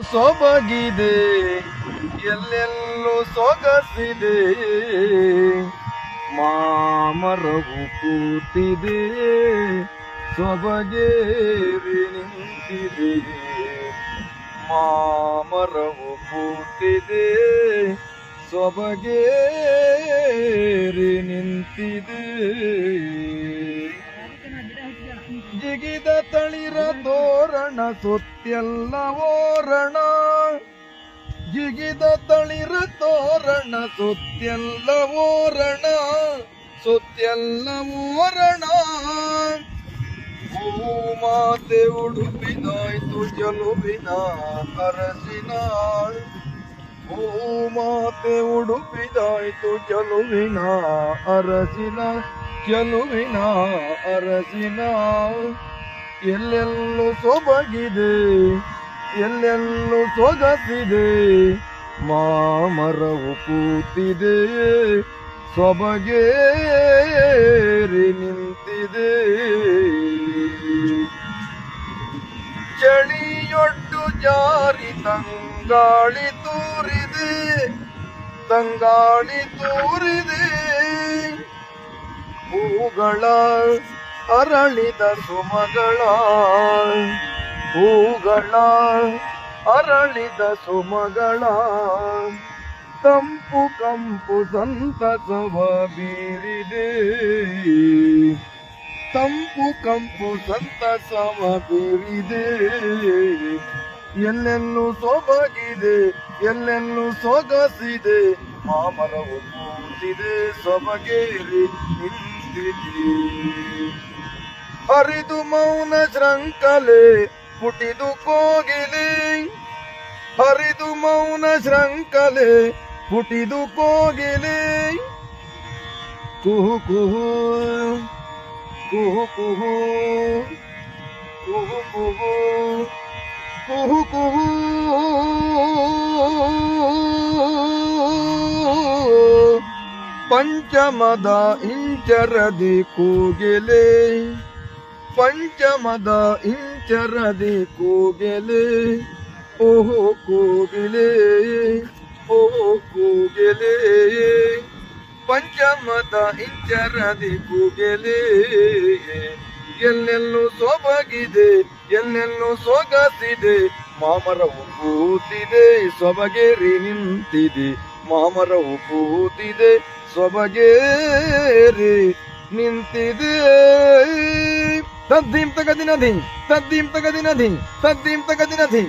ಸೊಬಗಿದೆ ಎಲ್ಲೆಲ್ಲೂ ಸೊಗಸಿದೆ, ಮಾಮರವು ಕೂತಿದೆ ಸೊಬಗೇರಿ ನಿಂತಿದೆ, ಮಾಮರವು ಕೂತಿದೆ ಸೊಬಗೇರಿ ನಿಂತಿದೆ. ಜಿಗಿದ ತಳಿರ ತೋರಣ ಸುತ್ತೆಲ್ಲ ಓರಣ, ಜಿಗಿದ ತಳಿರ ತೋರಣ ಸುತ್ತೆಲ್ಲ ಓರಣ, ಸುತ್ತೆಲ್ಲ ಓರಣ. ಭೂಮಾತೆ ಉಡುಪಿನಾಯ್ತು ಜಲುವಿನ ಅರಸಿನಾಳ್, ಭೂಮಾತೆ ಉಡುಪಿದಾಯ್ತು ಜಲುವಿನ ಅರಸಿನ, ಚೆಲುವಿನ ಅರಸಿನ. ಎಲ್ಲೆಲ್ಲೂ ಸೊಬಗಿದೆ ಎಲ್ಲೆಲ್ಲೂ ಸೊಗಸಿದೆ, ಮಾಮರವು ಕೂತಿದೆ ಸೊಬಗೇರಿ ನಿಂತಿದೆ. ಚಳಿಯೊಡ್ಡು ಜಾರಿ ತಂಗಾಳಿ ತೂರಿದೆ, ತಂಗಾಳಿ ತೂರಿದೆ. ಹೂಗಳ ಅರಳಿದ ಸುಮಗಳ, ಹೂಗಳ ಅರಳಿದ ಸುಮಗಳ. ತಂಪು ಕಂಪು ಸಂತಸವ ಬೀರಿದೆ, ತಂಪು ಕಂಪು ಸಂತಸವ ಬೀರಿದೆ. ಎಲ್ಲೆಲ್ಲೂ ಸೊಬಗಿದೆ ಎಲ್ಲೆಲ್ಲೂ ಸೊಗಸಿದೆ, ಮಾಮರವು ಕೂತಿದೆ ಸೊಬಗೇರಿ ನಿಂತಿದೆ. ಹರಿದು ಮೌನ ಶೃಂಖಲೆ ಪುಟಿದು ಕೋಗಿಲೆ, ಹರಿದು ಮೌನ ಶೃಂಖಲೆ ಪುಟಿದು ಕೋಗಿಲೆ. ಕುಹು ಕುಹು ಕುಹು ಕುಹು ಕುಹು ಕುಹು ಕುಹು ಕುಹು. ಪಂಚಮದ ಇಂಚರದಿ ಕೂಗೆಲೆ, ಪಂಚಮದ ಇಂಚರದಿ ಕೂಗೆಲೆ. ಓಹೋ ಕೂಗಿಲೆ, ಓಹೋ ಕೂಗೆಲೆ. ಪಂಚಮದ ಇಂಚರದಿ ಕೂಗೆಲೆ. ಎಲ್ಲೆಲ್ಲೂ ಸೊಬಗಿದೆ ಎಲ್ಲೆಲ್ಲೂ ಸೊಗಸಿದೆ, ಮಾಮರವು ಕೂತಿದೆ ಸೊಬಗೇರಿ ನಿಂತಿದೆ, ಮಾಮರವು ಕೂತಿದೆ ಸೊಬಗೇರಿ ನಿಂತಿದೆ. ತದ್ದೀಂ ತಗದಿನಧಿ ತದ್ದೀಂ ತಗದಿನಧಿ ತದ್ದೀಂ ತಗದಿನಧಿ